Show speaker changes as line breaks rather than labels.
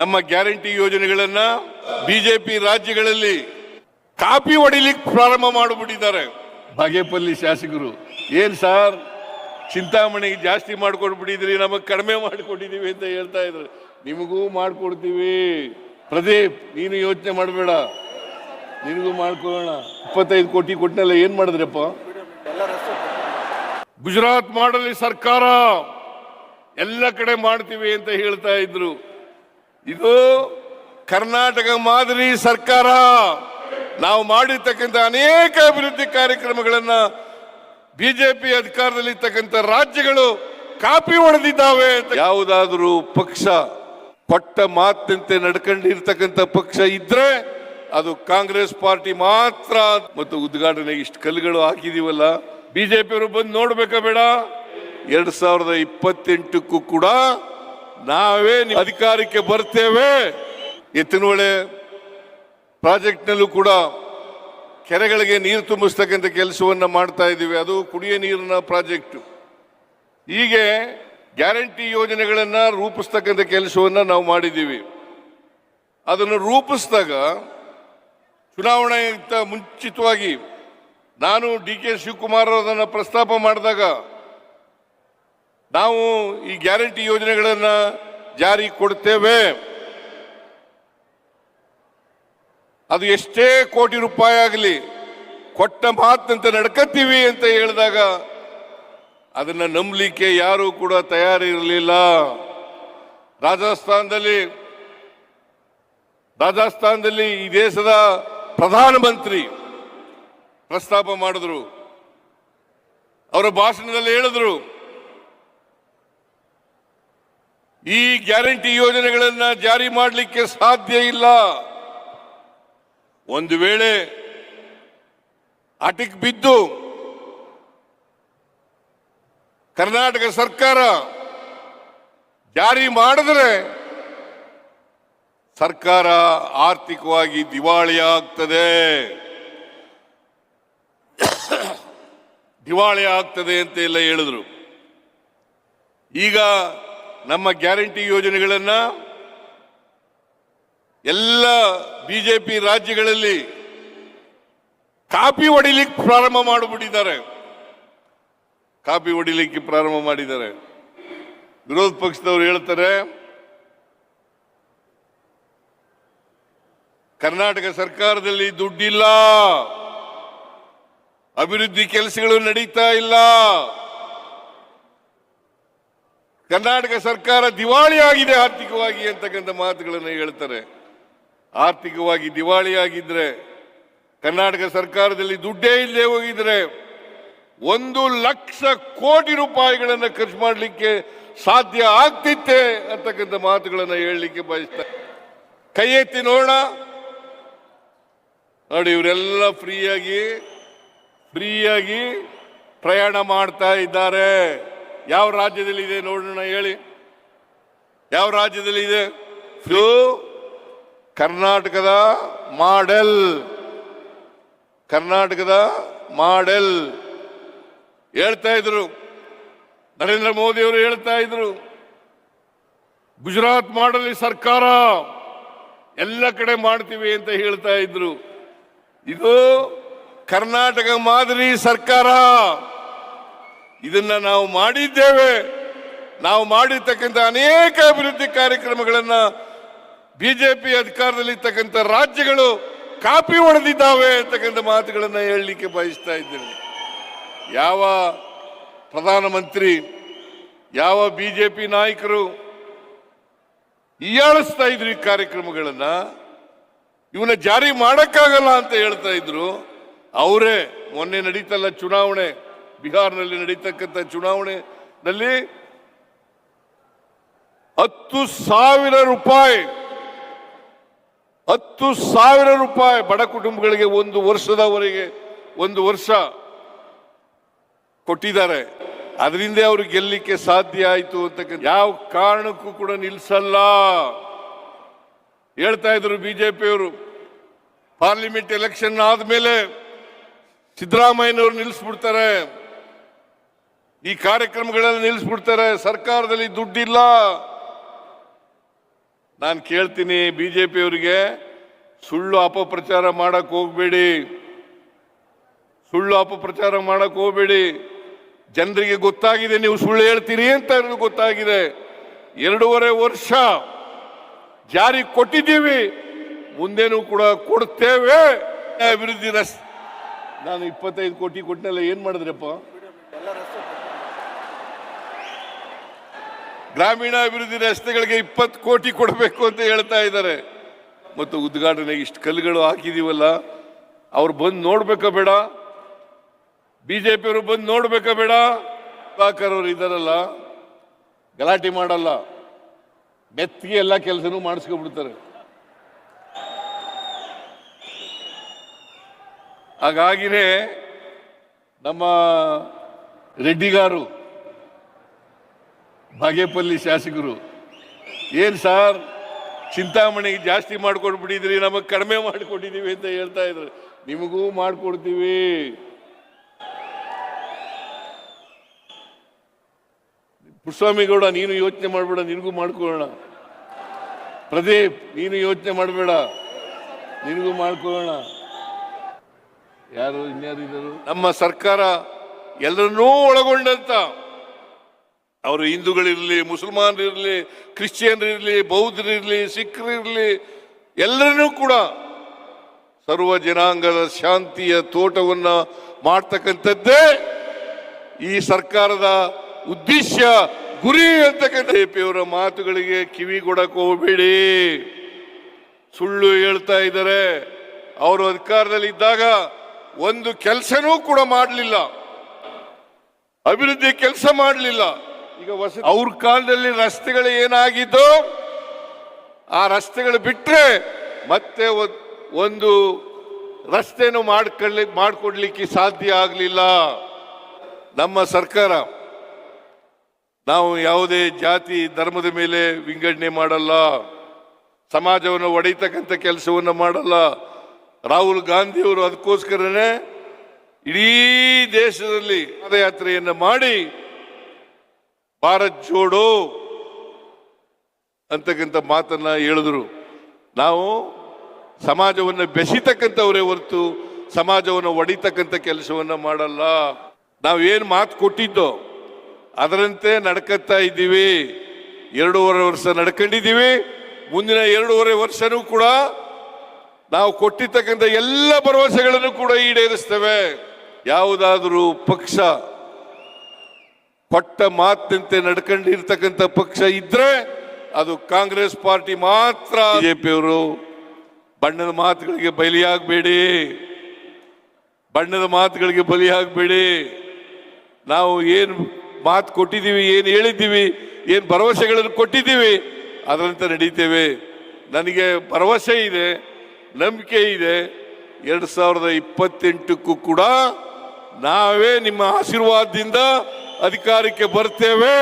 ನಮ್ಮ ಗ್ಯಾರಂಟಿ ಯೋಜನೆಗಳನ್ನ ಬಿಜೆಪಿ ರಾಜ್ಯಗಳಲ್ಲಿ ಕಾಪಿ ಹೊಡಿಲಿಕ್ಕೆ ಪ್ರಾರಂಭ ಮಾಡಿಬಿಟ್ಟಿದ್ದಾರೆ. ಬಾಗೇಪಲ್ಲಿ ಶಾಸಕರು ಏನ್ ಸಾರ್ ಚಿಂತಾಮಣಿ ಜಾಸ್ತಿ ಮಾಡ್ಕೊಡ್ಬಿಟ್ಟಿದ್ರಿ, ನಮಗ್ ಕಡಿಮೆ ಮಾಡ್ಕೊಟ್ಟಿದೀವಿ ಅಂತ ಹೇಳ್ತಾ ಇದ್ರು. ನಿಮಗೂ ಮಾಡ್ಕೊಡ್ತೀವಿ ಪ್ರದೀಪ್, ನೀನು ಯೋಚನೆ ಮಾಡಬೇಡ, ನಿನಗೂ ಮಾಡ್ಕೊಳ್ಳೋಣ. 25 ಕೋಟಿ ಕೊಟ್ಟನೆಲ್ಲ ಏನ್ ಮಾಡಿದ್ರಪ್ಪ? ಗುಜರಾತ್ ಮಾಡಲಿ ಸರ್ಕಾರ ಎಲ್ಲ ಕಡೆ ಮಾಡ್ತೀವಿ ಅಂತ ಹೇಳ್ತಾ ಇದ್ರು. ಇದು ಕರ್ನಾಟಕ ಮಾದರಿ ಸರ್ಕಾರ. ನಾವು ಮಾಡಿರ್ತಕ್ಕಂಥ ಅನೇಕ ಅಭಿವೃದ್ಧಿ ಕಾರ್ಯಕ್ರಮಗಳನ್ನ ಬಿಜೆಪಿ ಅಧಿಕಾರದಲ್ಲಿ ಇರ್ತಕ್ಕಂಥ ರಾಜ್ಯಗಳು ಕಾಪಿ ಹೊಡೆದಿದ್ದಾವೆ. ಯಾವುದಾದ್ರೂ ಪಕ್ಷ ಕೊಟ್ಟ ಮಾತಿನಂತೆ ನಡ್ಕೊಂಡಿರ್ತಕ್ಕಂಥ ಪಕ್ಷ ಇದ್ರೆ ಅದು ಕಾಂಗ್ರೆಸ್ ಪಾರ್ಟಿ ಮಾತ್ರ. ಮತ್ತು ಉದ್ಘಾಟನೆಗೆ ಇಷ್ಟು ಕಲ್ಲುಗಳು ಹಾಕಿದೀವಲ್ಲ, ಬಿಜೆಪಿಯವರು ಬಂದು ನೋಡ್ಬೇಕಾ ಬೇಡ? 2028ಕ್ಕೂ ಕೂಡ ನಾವೇ ಅಧಿಕಾರಕ್ಕೆ ಬರ್ತೇವೆ. ಎತ್ತಿನಹೊಳೆ ಪ್ರಾಜೆಕ್ಟ್ನಲ್ಲೂ ಕೂಡ ಕೆರೆಗಳಿಗೆ ನೀರು ತುಂಬಿಸ್ತಕ್ಕಂಥ ಕೆಲಸವನ್ನ ಮಾಡ್ತಾ ಇದ್ದೀವಿ. ಅದು ಕುಡಿಯ ನೀರಿನ ಪ್ರಾಜೆಕ್ಟ್. ಹೀಗೆ ಗ್ಯಾರಂಟಿ ಯೋಜನೆಗಳನ್ನ ರೂಪಿಸ್ತಕ್ಕಂಥ ಕೆಲಸವನ್ನ ನಾವು ಮಾಡಿದ್ದೀವಿ. ಅದನ್ನು ರೂಪಿಸಿದಾಗ ಚುನಾವಣೆಗಿಂತ ಮುಂಚಿತವಾಗಿ ನಾನು DK ಶಿವಕುಮಾರ್ ಅವರನ್ನ ಪ್ರಸ್ತಾಪ ಮಾಡಿದಾಗ ನಾವು ಈ ಗ್ಯಾರಂಟಿ ಯೋಜನೆಗಳನ್ನ ಜಾರಿ ಕೊಡ್ತೇವೆ, ಅದು ಎಷ್ಟೇ ಕೋಟಿ ರೂಪಾಯಿ ಆಗಲಿ ಕೊಟ್ಟ ಮಾತಂತೆ ನಡ್ಕತ್ತೀವಿ ಅಂತ ಹೇಳಿದಾಗ ಅದನ್ನ ನಂಬಲಿಕ್ಕೆ ಯಾರು ಕೂಡ ತಯಾರಿರಲಿಲ್ಲ. ರಾಜಸ್ಥಾನದಲ್ಲಿ ಈ ದೇಶದ ಪ್ರಧಾನಮಂತ್ರಿ ಪ್ರಸ್ತಾಪ ಮಾಡಿದ್ರು. ಅವರ ಭಾಷಣದಲ್ಲಿ ಹೇಳಿದ್ರು, ಈ ಗ್ಯಾರಂಟಿ ಯೋಜನೆಗಳನ್ನ ಜಾರಿ ಮಾಡಲಿಕ್ಕೆ ಸಾಧ್ಯ ಇಲ್ಲ. ಒಂದು ವೇಳೆ ಅಟಿಕ್ ಬಿದ್ದು ಕರ್ನಾಟಕ ಸರ್ಕಾರ ಜಾರಿ ಮಾಡಿದ್ರೆ ಸರ್ಕಾರ ಆರ್ಥಿಕವಾಗಿ ದಿವಾಳಿಯಾಗ್ತದೆ ಅಂತ ಎಲ್ಲ ಹೇಳಿದ್ರು. ಈಗ ನಮ್ಮ ಗ್ಯಾರಂಟಿ ಯೋಜನೆಗಳನ್ನ ಎಲ್ಲ ಬಿಜೆಪಿ ರಾಜ್ಯಗಳಲ್ಲಿ ಕಾಪಿ ಹೊಡಿಲಿಕ್ಕೆ ಪ್ರಾರಂಭ ಮಾಡಿದ್ದಾರೆ. ವಿರೋಧ ಪಕ್ಷದವರು ಹೇಳ್ತಾರೆ, ಕರ್ನಾಟಕ ಸರ್ಕಾರದಲ್ಲಿ ದುಡ್ಡಿಲ್ಲ, ಅಭಿವೃದ್ಧಿ ಕೆಲಸಗಳು ನಡೀತಾ ಇಲ್ಲ, ಕರ್ನಾಟಕ ಸರ್ಕಾರ ದಿವಾಳಿಯಾಗಿದೆ ಆರ್ಥಿಕವಾಗಿ ಅಂತಕ್ಕಂಥ ಮಾತುಗಳನ್ನು ಹೇಳ್ತಾರೆ. ಆರ್ಥಿಕವಾಗಿ ದಿವಾಳಿಯಾಗಿದ್ರೆ, ಕರ್ನಾಟಕ ಸರ್ಕಾರದಲ್ಲಿ ದುಡ್ಡೇ ಇಲ್ಲದೆ ಹೋಗಿದ್ರೆ 1,00,000 ಕೋಟಿ ರೂಪಾಯಿಗಳನ್ನು ಖರ್ಚು ಮಾಡಲಿಕ್ಕೆ ಸಾಧ್ಯ ಆಗ್ತಿತ್ತೆ ಅಂತಕ್ಕಂಥ ಮಾತುಗಳನ್ನು ಹೇಳಲಿಕ್ಕೆ ಬಯಸ್ತಾರೆ. ಕೈ ಎತ್ತಿ ನೋಡೋಣ. ನೋಡಿ, ಇವರೆಲ್ಲ ಫ್ರೀಯಾಗಿ ಪ್ರಯಾಣ ಮಾಡ್ತಾ ಇದ್ದಾರೆ. ಯಾವ ರಾಜ್ಯದಲ್ಲಿ ಇದೆ ನೋಡೋಣ, ಹೇಳಿ, ಯಾವ ರಾಜ್ಯದಲ್ಲಿ ಇದೆ? ಕರ್ನಾಟಕದ ಮಾಡೆಲ್ ಹೇಳ್ತಾ ಇದ್ರು. ನರೇಂದ್ರ ಮೋದಿ ಅವರು ಹೇಳ್ತಾ ಇದ್ರು, ಗುಜರಾತ್ ಮಾಡಲಿ ಸರ್ಕಾರ ಎಲ್ಲ ಕಡೆ ಮಾಡ್ತೀವಿ ಅಂತ ಹೇಳ್ತಾ ಇದ್ರು. ಇದು ಕರ್ನಾಟಕ ಮಾದರಿ ಸರ್ಕಾರ. ಇದನ್ನ ನಾವು ಮಾಡಿದ್ದೇವೆ. ನಾವು ಮಾಡಿರ್ತಕ್ಕಂಥ ಅನೇಕ ಅಭಿವೃದ್ಧಿ ಕಾರ್ಯಕ್ರಮಗಳನ್ನ ಬಿಜೆಪಿ ಅಧಿಕಾರದಲ್ಲಿ ಇರ್ತಕ್ಕಂಥ ರಾಜ್ಯಗಳು ಕಾಪಿ ಹೊಡೆದಿದ್ದಾವೆ ಅಂತಕ್ಕಂಥ ಮಾತುಗಳನ್ನು ಹೇಳಲಿಕ್ಕೆ ಬಯಸ್ತಾ ಇದ್ದೇನೆ. ಯಾವ ಪ್ರಧಾನಮಂತ್ರಿ, ಯಾವ ಬಿಜೆಪಿ ನಾಯಕರು ಹೀಯಾಳಿಸ್ತಾ ಇದ್ರು ಈ ಕಾರ್ಯಕ್ರಮಗಳನ್ನ, ಇವನ್ನ ಜಾರಿ ಮಾಡಕ್ಕಾಗಲ್ಲ ಅಂತ ಹೇಳ್ತಾ ಇದ್ರು. ಅವರೇ ಮೊನ್ನೆ ನಡೀತಲ್ಲ ಚುನಾವಣೆ, ಬಿಹಾರ್ನಲ್ಲಿ ನಡೀತಕ್ಕಂಥ ಚುನಾವಣೆಯಲ್ಲಿ 10,000 ರೂಪಾಯಿ ಬಡ ಕುಟುಂಬಗಳಿಗೆ ಒಂದು ವರ್ಷ ಕೊಟ್ಟಿದ್ದಾರೆ. ಅದರಿಂದ ಅವರು ಗೆಲ್ಲಲಿಕ್ಕೆ ಸಾಧ್ಯ ಆಯಿತು ಅಂತಕ್ಕಂಥ ಯಾವ ಕಾರಣಕ್ಕೂ ಕೂಡ ನಿಲ್ಲಿಸಲ್ಲ ಹೇಳ್ತಾ ಇದ್ರು ಬಿಜೆಪಿಯವರು. ಪಾರ್ಲಿಮೆಂಟ್ ಎಲೆಕ್ಷನ್ ಆದ್ಮೇಲೆ ಸಿದ್ದರಾಮಯ್ಯನವರು ನಿಲ್ಲಿಸ್ಬಿಡ್ತಾರೆ, ಈ ಕಾರ್ಯಕ್ರಮಗಳನ್ನು ನಿಲ್ಲಿಸ್ಬಿಡ್ತಾರೆ. ಸರ್ಕಾರದಲ್ಲಿ ದುಡ್ಡಿಲ್ಲ, ನಾನು ಕೇಳ್ತೀನಿ ಬಿಜೆಪಿಯವರಿಗೆ, ಸುಳ್ಳು ಅಪಪ್ರಚಾರ ಮಾಡಕ್ ಹೋಗ್ಬೇಡಿ, ಸುಳ್ಳು ಅಪಪ್ರಚಾರ ಮಾಡಕ್ ಹೋಗ್ಬೇಡಿ. ಜನರಿಗೆ ಗೊತ್ತಾಗಿದೆ ನೀವು ಸುಳ್ಳು ಹೇಳ್ತೀರಿ ಅಂತ ಗೊತ್ತಾಗಿದೆ. 2.5 ವರ್ಷ ಜಾರಿ ಕೊಟ್ಟಿದ್ದೀವಿ, ಮುಂದೇನೂ ಕೂಡ ಕೊಡ್ತೇವೆ. ಅಭಿವೃದ್ಧಿ ರಸ್ತೆ ನಾನು 25 ಕೋಟಿ ಕೊಟ್ಟನೆಲ್ಲ ಏನ್ ಮಾಡಿದ್ರಪ್ಪ? ಗ್ರಾಮೀಣ ಅಭಿವೃದ್ಧಿ ರಸ್ತೆಗಳಿಗೆ 20 ಕೋಟಿ ಕೊಡಬೇಕು ಅಂತ ಹೇಳ್ತಾ ಇದ್ದಾರೆ. ಮತ್ತು ಉದ್ಘಾಟನೆಗೆ ಇಷ್ಟು ಕಲ್ಲುಗಳು ಹಾಕಿದೀವಲ್ಲ, ಅವ್ರು ಬಂದು ನೋಡ್ಬೇಕಾ ಬೇಡ? ಬಿಜೆಪಿಯವರು ಬಂದು ನೋಡ್ಬೇಕಾ ಬೇಡ? ಸುಧಾಕರ್ ಅವರು ಇದ್ದಾರಲ್ಲ, ಗಲಾಟೆ ಮಾಡಲ್ಲ, ಮೆತ್ತಿಗೆ ಎಲ್ಲ ಕೆಲಸನೂ ಮಾಡಿಸ್ಕೊಬಿಡ್ತಾರೆ. ಹಾಗಾಗಿನೇ ನಮ್ಮ ರೆಡ್ಡಿಗಾರು, ಬಾಗೇಪಲ್ಲಿ ಶಾಸಕರು, ಏನ್ ಸಾರ್ ಚಿಂತಾಮಣಿಗೆ ಜಾಸ್ತಿ ಮಾಡ್ಕೊಟ್ಬಿಟ್ಟಿದ್ರಿ, ನಮಗೆ ಕಡಿಮೆ ಮಾಡಿಕೊಟ್ಟಿದ್ದೀವಿ ಅಂತ ಹೇಳ್ತಾ ಇದ್ರು. ನಿಮಗೂ ಮಾಡ್ಕೊಡ್ತೀವಿ. ಪುಟ್ಟಸ್ವಾಮಿಗೌಡ, ನೀನು ಯೋಚನೆ ಮಾಡಬೇಡ, ನಿನಗೂ ಮಾಡ್ಕೊಳ್ಳೋಣ. ಪ್ರದೀಪ್, ನೀನು ಯೋಚನೆ ಮಾಡಬೇಡ, ನಿನಗೂ ಮಾಡ್ಕೊಳ್ಳೋಣ. ಯಾರು ಇನ್ಯಾರಿದ್ದರು? ನಮ್ಮ ಸರ್ಕಾರ ಎಲ್ಲರನ್ನೂ ಒಳಗೊಂಡಂತ, ಅವರು ಹಿಂದೂಗಳಿರಲಿ, ಮುಸಲ್ಮಾನರಿರಲಿ, ಕ್ರಿಶ್ಚಿಯನ್ರಿರಲಿ, ಬೌದ್ಧರಿರಲಿ, ಸಿಖ್ರಿರಲಿ, ಎಲ್ಲರನ್ನೂ ಕೂಡ ಸರ್ವ ಜನಾಂಗದ ಶಾಂತಿಯ ತೋಟವನ್ನ ಮಾಡ್ತಕ್ಕಂಥದ್ದೇ ಈ ಸರ್ಕಾರದ ಉದ್ದೇಶ, ಗುರಿ ಅಂತಕ್ಕಂಥ. ಬಿಜೆಪಿಯವರ ಮಾತುಗಳಿಗೆ ಕಿವಿ ಕೊಡಕ್ಕೆ ಹೋಗಬೇಡಿ. ಸುಳ್ಳು ಹೇಳ್ತಾ ಇದ್ದಾರೆ. ಅವರು ಅಧಿಕಾರದಲ್ಲಿ ಇದ್ದಾಗ ಒಂದು ಕೆಲಸನೂ ಕೂಡ ಮಾಡಲಿಲ್ಲ, ಅಭಿವೃದ್ಧಿ ಕೆಲಸ ಮಾಡಲಿಲ್ಲ. ಈಗ ಅವ್ರ ಕಾಲದಲ್ಲಿ ರಸ್ತೆಗಳು ಏನಾಗಿದ್ದು, ಆ ರಸ್ತೆಗಳು ಬಿಟ್ರೆ ಮತ್ತೆ ಒಂದು ರಸ್ತೆನೂ ಮಾಡಿಕೊಡ್ಲಿಕ್ಕೆ ಸಾಧ್ಯ ಆಗಲಿಲ್ಲ. ನಮ್ಮ ಸರ್ಕಾರ, ನಾವು ಯಾವುದೇ ಜಾತಿ ಧರ್ಮದ ಮೇಲೆ ವಿಂಗಡಣೆ ಮಾಡಲ್ಲ, ಸಮಾಜವನ್ನು ಒಡೆಯತಕ್ಕಂಥ ಕೆಲಸವನ್ನು ಮಾಡಲ್ಲ. ರಾಹುಲ್ ಗಾಂಧಿಯವರು ಅದಕ್ಕೋಸ್ಕರನೇ ಇಡೀ ದೇಶದಲ್ಲಿ ಪಾದಯಾತ್ರೆಯನ್ನು ಮಾಡಿ ಭಾರತ್ ಜೋಡೋ ಅಂತಕ್ಕಂಥ ಮಾತನ್ನ ಹೇಳಿದ್ರು. ನಾವು ಸಮಾಜವನ್ನು ಬೆಸಿತಕ್ಕಂಥವರೇ ಹೊರತು ಸಮಾಜವನ್ನು ಒಡಿತಕ್ಕಂಥ ಕೆಲಸವನ್ನ ಮಾಡಲ್ಲ. ನಾವೇನು ಮಾತು ಕೊಟ್ಟಿದ್ದೋ ಅದರಂತೆ ನಡ್ಕತ್ತಾ ಇದ್ದೀವಿ. 2.5 ವರ್ಷ ನಡ್ಕೊಂಡಿದ್ದೀವಿ. ಮುಂದಿನ 2.5 ವರ್ಷನೂ ಕೂಡ ನಾವು ಕೊಟ್ಟಿರ್ತಕ್ಕಂಥ ಎಲ್ಲ ಭರವಸೆಗಳನ್ನು ಕೂಡ ಈಡೇರಿಸ್ತೇವೆ. ಯಾವುದಾದ್ರೂ ಪಕ್ಷ ಕೊಟ್ಟ ಮಾತಿನಂತೆ ನಡ್ಕೊಂಡಿರ್ತಕ್ಕಂಥ ಪಕ್ಷ ಇದ್ರೆ ಅದು ಕಾಂಗ್ರೆಸ್ ಪಾರ್ಟಿ ಮಾತ್ರ. ಬಿಜೆಪಿಯವರು ಬಣ್ಣದ ಮಾತುಗಳಿಗೆ ಬಲಿಯಾಗಬೇಡಿ, ಬಣ್ಣದ ಮಾತುಗಳಿಗೆ ಬಲಿಯಾಗಬೇಡಿ. ನಾವು ಏನು ಮಾತು ಕೊಟ್ಟಿದ್ದೀವಿ, ಏನು ಹೇಳಿದ್ದೀವಿ, ಏನು ಭರವಸೆಗಳನ್ನು ಕೊಟ್ಟಿದ್ದೀವಿ ಅದರಂತೆ ನಡೀತೇವೆ. ನನಗೆ ಭರವಸೆ ಇದೆ, ನಂಬಿಕೆ ಇದೆ. 2028ಕ್ಕೂ ಕೂಡ ನಾವೇ ನಿಮ್ಮ ಆಶೀರ್ವಾದದಿಂದ ಅಧಿಕಾರಕ್ಕೆ ಬರ್ತೇವೆ.